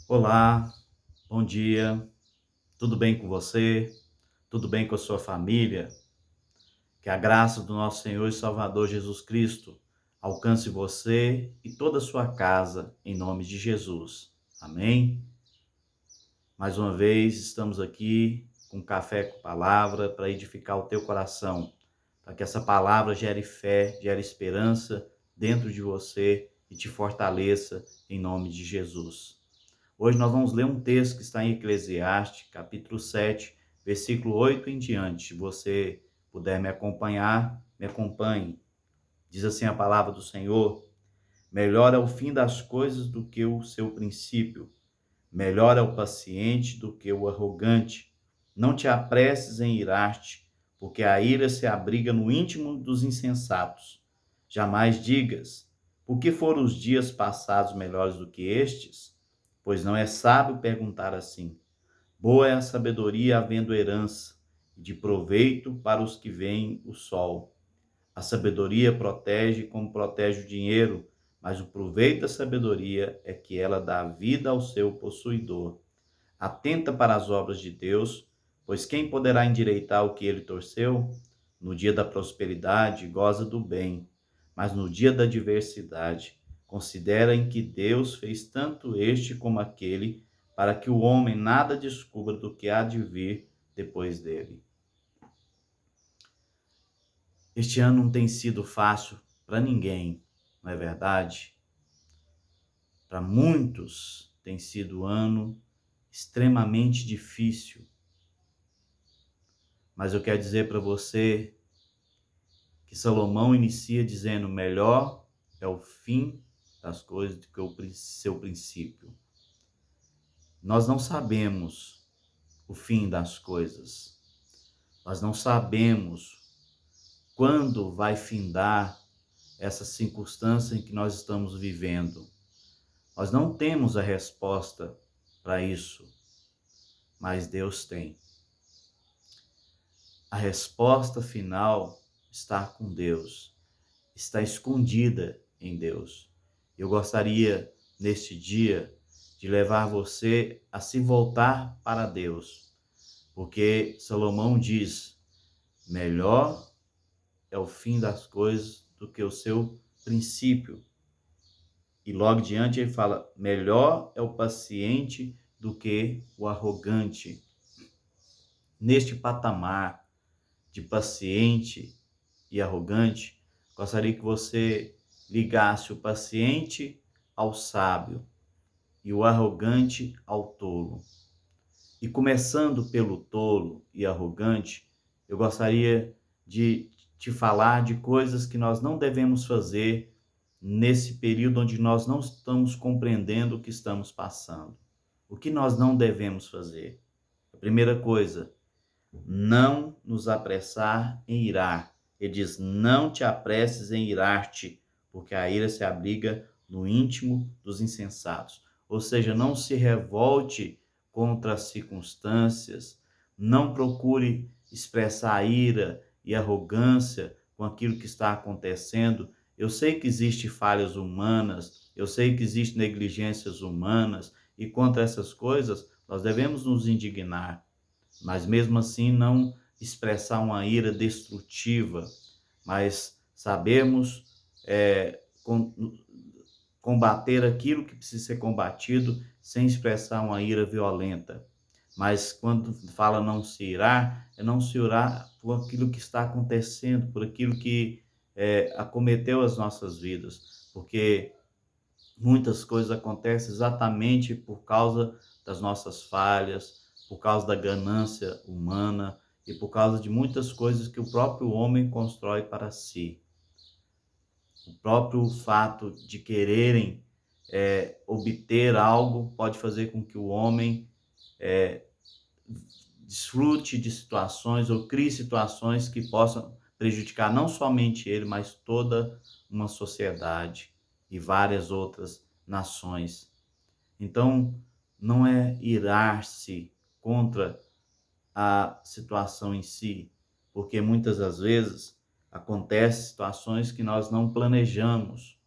Olá, bom dia, tudo bem com você? Tudo bem com a sua família? Que a graça do nosso Senhor e Salvador Jesus Cristo alcance você e toda a sua casa, em nome de Jesus. Amém? Mais uma vez, estamos aqui com Café com Palavra para edificar o teu coração, para que essa palavra gere fé, gere esperança dentro de você e te fortaleça, em nome de Jesus. Hoje nós vamos ler um texto que está em Eclesiastes, capítulo 7, versículo 8 em diante. Se você puder me acompanhar, me acompanhe. Diz assim a palavra do Senhor: melhor é o fim das coisas do que o seu princípio. Melhor é o paciente do que o arrogante. Não te apresses em irar-te, porque a ira se abriga no íntimo dos insensatos. Jamais digas: por que foram os dias passados melhores do que estes? Pois não é sábio perguntar assim. Boa é a sabedoria havendo herança, e de proveito para os que veem o sol. A sabedoria protege como protege o dinheiro, mas o proveito da sabedoria é que ela dá vida ao seu possuidor. Atenta para as obras de Deus, pois quem poderá endireitar o que ele torceu? No dia da prosperidade, goza do bem, mas no dia da adversidade, considera em que Deus fez tanto este como aquele, para que o homem nada descubra do que há de vir depois dele. Este ano não tem sido fácil para ninguém, não é verdade? Para muitos tem sido um ano extremamente difícil. Mas eu quero dizer para você que Salomão inicia dizendo: melhor é o fim das coisas do que o seu princípio. Nós não sabemos o fim das coisas. Nós não sabemos quando vai findar essa circunstância em que nós estamos vivendo. Nós não temos a resposta para isso, mas Deus tem. A resposta final está com Deus, está escondida em Deus. Eu gostaria, neste dia, de levar você a se voltar para Deus, porque Salomão diz: melhor é o fim das coisas do que o seu princípio. E logo diante ele fala: melhor é o paciente do que o arrogante. Neste patamar de paciente e arrogante, gostaria que você ligasse o paciente ao sábio e o arrogante ao tolo. E começando pelo tolo e arrogante, eu gostaria de te falar de coisas que nós não devemos fazer nesse período onde nós não estamos compreendendo o que estamos passando. O que nós não devemos fazer? A primeira coisa, não nos apressar em irar. Ele diz: não te apresses em irar-te, porque a ira se abriga no íntimo dos insensatos. Ou seja, não se revolte contra as circunstâncias, não procure expressar ira e arrogância com aquilo que está acontecendo. Eu sei que existem falhas humanas, eu sei que existem negligências humanas, e contra essas coisas nós devemos nos indignar, mas mesmo assim não expressar uma ira destrutiva, mas sabemos combater aquilo que precisa ser combatido sem expressar uma ira violenta. Mas quando fala não se irar, é não se irar por aquilo que está acontecendo, por aquilo que acometeu as nossas vidas, porque muitas coisas acontecem exatamente por causa das nossas falhas, por causa da ganância humana e por causa de muitas coisas que o próprio homem constrói para si. O próprio fato de quererem obter algo pode fazer com que o homem desfrute de situações ou crie situações que possam prejudicar não somente ele, mas toda uma sociedade e várias outras nações. Então, não é irar-se contra a situação em si, porque muitas das vezes acontecem situações que nós não planejamos,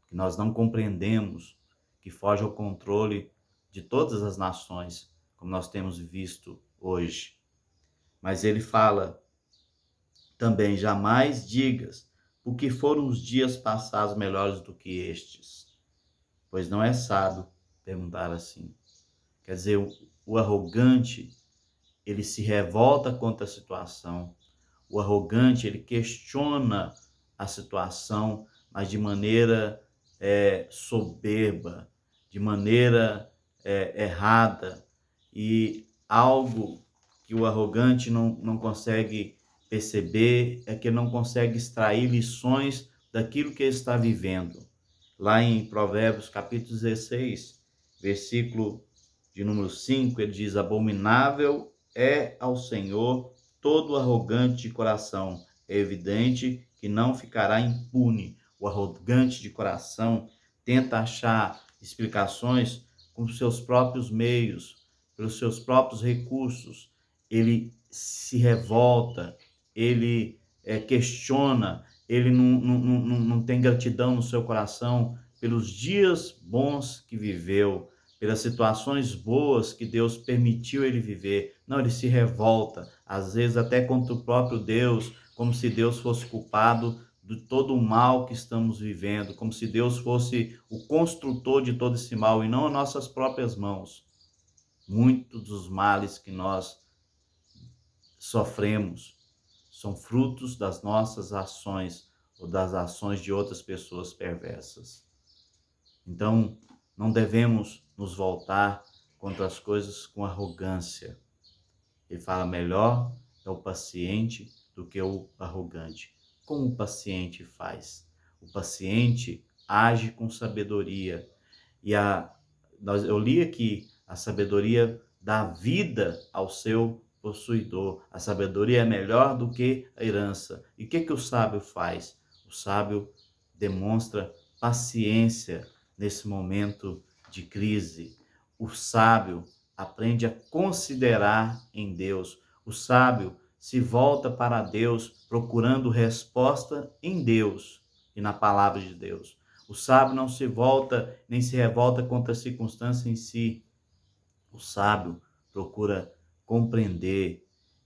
que nós não compreendemos, que fogem ao controle de todas as nações, como nós temos visto hoje. Mas ele fala também: jamais digas, porque foram os dias passados melhores do que estes, pois não é sábio perguntar assim. Quer dizer, o arrogante, ele se revolta contra a situação. O arrogante, ele questiona a situação, mas de maneira soberba, de maneira errada, e algo que o arrogante não consegue perceber é que ele não consegue extrair lições daquilo que ele está vivendo. Lá em Provérbios, capítulo 16, versículo de número 5, ele diz: abominável é ao Senhor todo arrogante de coração. É evidente que não ficará impune. O arrogante de coração tenta achar explicações com seus próprios meios, pelos seus próprios recursos. Ele se revolta, ele questiona, ele não tem gratidão no seu coração pelos dias bons que viveu, pelas situações boas que Deus permitiu ele viver. Não, ele se revolta, às vezes até contra o próprio Deus, como se Deus fosse culpado de todo o mal que estamos vivendo, como se Deus fosse o construtor de todo esse mal e não as nossas próprias mãos. Muitos dos males que nós sofremos são frutos das nossas ações ou das ações de outras pessoas perversas. Então, não devemos nos voltar contra as coisas com arrogância. Ele fala: melhor é o paciente do que o arrogante. Como o paciente faz? O paciente age com sabedoria. Eu li aqui, a sabedoria dá vida ao seu possuidor. A sabedoria é melhor do que a herança. E o que o sábio faz? O sábio demonstra paciência nesse momento de crise. O sábio aprende a considerar em Deus. O sábio se volta para Deus, procurando resposta em Deus e na palavra de Deus. O sábio não se volta nem se revolta contra a circunstância em si. O sábio procura compreender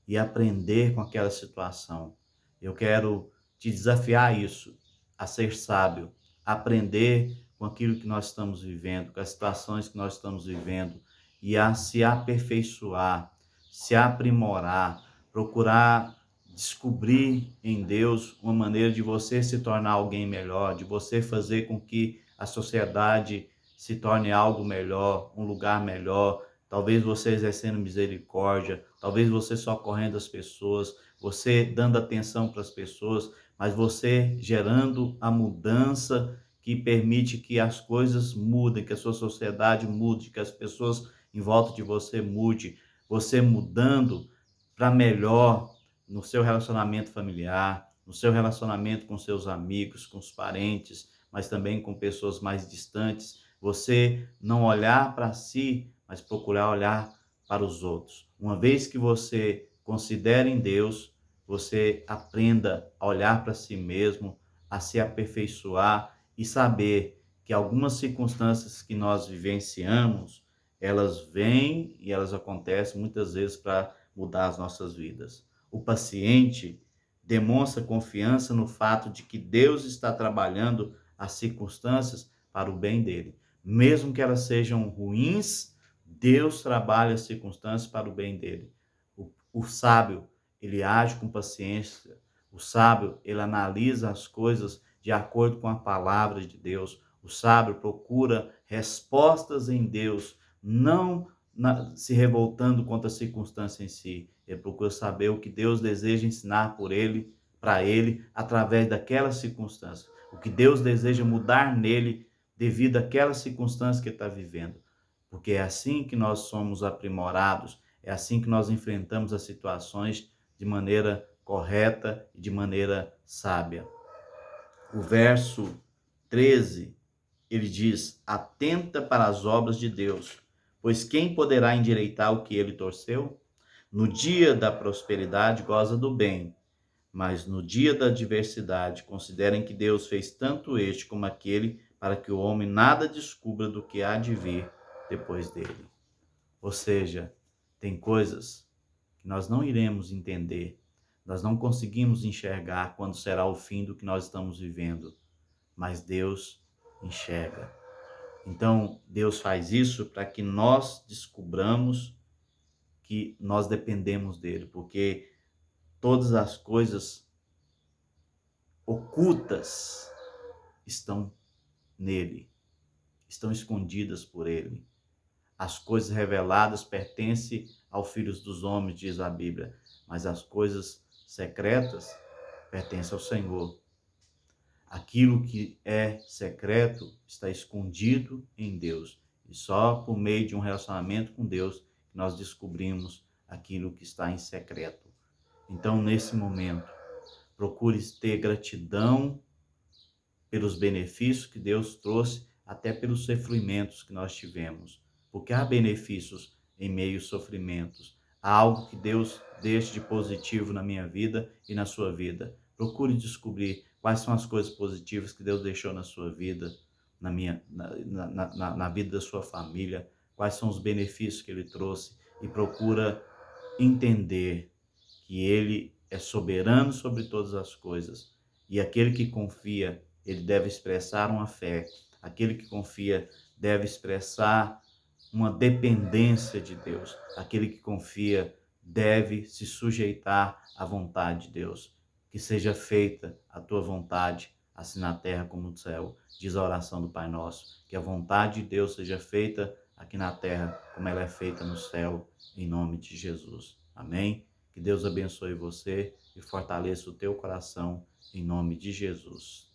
e aprender com aquela situação. Eu quero te desafiar a isso, a ser sábio, aprender com aquilo que nós estamos vivendo, com as situações que nós estamos vivendo, e a se aperfeiçoar, se aprimorar, procurar descobrir em Deus uma maneira de você se tornar alguém melhor, de você fazer com que a sociedade se torne algo melhor, um lugar melhor. Talvez você exercendo misericórdia, talvez você socorrendo as pessoas, você dando atenção para as pessoas, mas você gerando a mudança que permite que as coisas mudem, que a sua sociedade mude, que as pessoas em volta de você mude. Você mudando para melhor no seu relacionamento familiar, no seu relacionamento com seus amigos, com os parentes, mas também com pessoas mais distantes. Você não olhar para si, mas procurar olhar para os outros. Uma vez que você considera em Deus, você aprenda a olhar para si mesmo, a se aperfeiçoar e saber que algumas circunstâncias que nós vivenciamos, elas vêm e elas acontecem muitas vezes para mudar as nossas vidas. O paciente demonstra confiança no fato de que Deus está trabalhando as circunstâncias para o bem dele. Mesmo que elas sejam ruins, Deus trabalha as circunstâncias para o bem dele. O sábio, ele age com paciência. O sábio, ele analisa as coisas de acordo com a palavra de Deus. O sábio procura respostas em Deus, não se revoltando contra a circunstância em si. Ele procura saber o que Deus deseja ensinar por ele, para ele, através daquela circunstância. O que Deus deseja mudar nele devido àquela circunstância que ele está vivendo. Porque é assim que nós somos aprimorados, é assim que nós enfrentamos as situações de maneira correta e de maneira sábia. O verso 13, ele diz: atenta para as obras de Deus, pois quem poderá endireitar o que ele torceu? No dia da prosperidade goza do bem, mas no dia da adversidade considerem que Deus fez tanto este como aquele, para que o homem nada descubra do que há de vir depois dele. Ou seja, tem coisas que nós não iremos entender, nós não conseguimos enxergar quando será o fim do que nós estamos vivendo, mas Deus enxerga. Então, Deus faz isso para que nós descubramos que nós dependemos dele, porque todas as coisas ocultas estão nele, estão escondidas por ele. As coisas reveladas pertencem aos filhos dos homens, diz a Bíblia, mas as coisas secretas pertencem ao Senhor. Aquilo que é secreto está escondido em Deus. E só por meio de um relacionamento com Deus nós descobrimos aquilo que está em secreto. Então, nesse momento, procure ter gratidão pelos benefícios que Deus trouxe, até pelos sofrimentos que nós tivemos. Porque há benefícios em meio aos sofrimentos. Há algo que Deus deixa de positivo na minha vida e na sua vida. Procure descobrir quais são as coisas positivas que Deus deixou na sua vida, na vida da sua família, quais são os benefícios que Ele trouxe, e procura entender que Ele é soberano sobre todas as coisas, e aquele que confia, ele deve expressar uma fé, aquele que confia deve expressar uma dependência de Deus, aquele que confia deve se sujeitar à vontade de Deus. Que seja feita a tua vontade, assim na terra como no céu, diz a oração do Pai Nosso. Que a vontade de Deus seja feita aqui na terra como ela é feita no céu, em nome de Jesus. Amém? Que Deus abençoe você e fortaleça o teu coração, em nome de Jesus.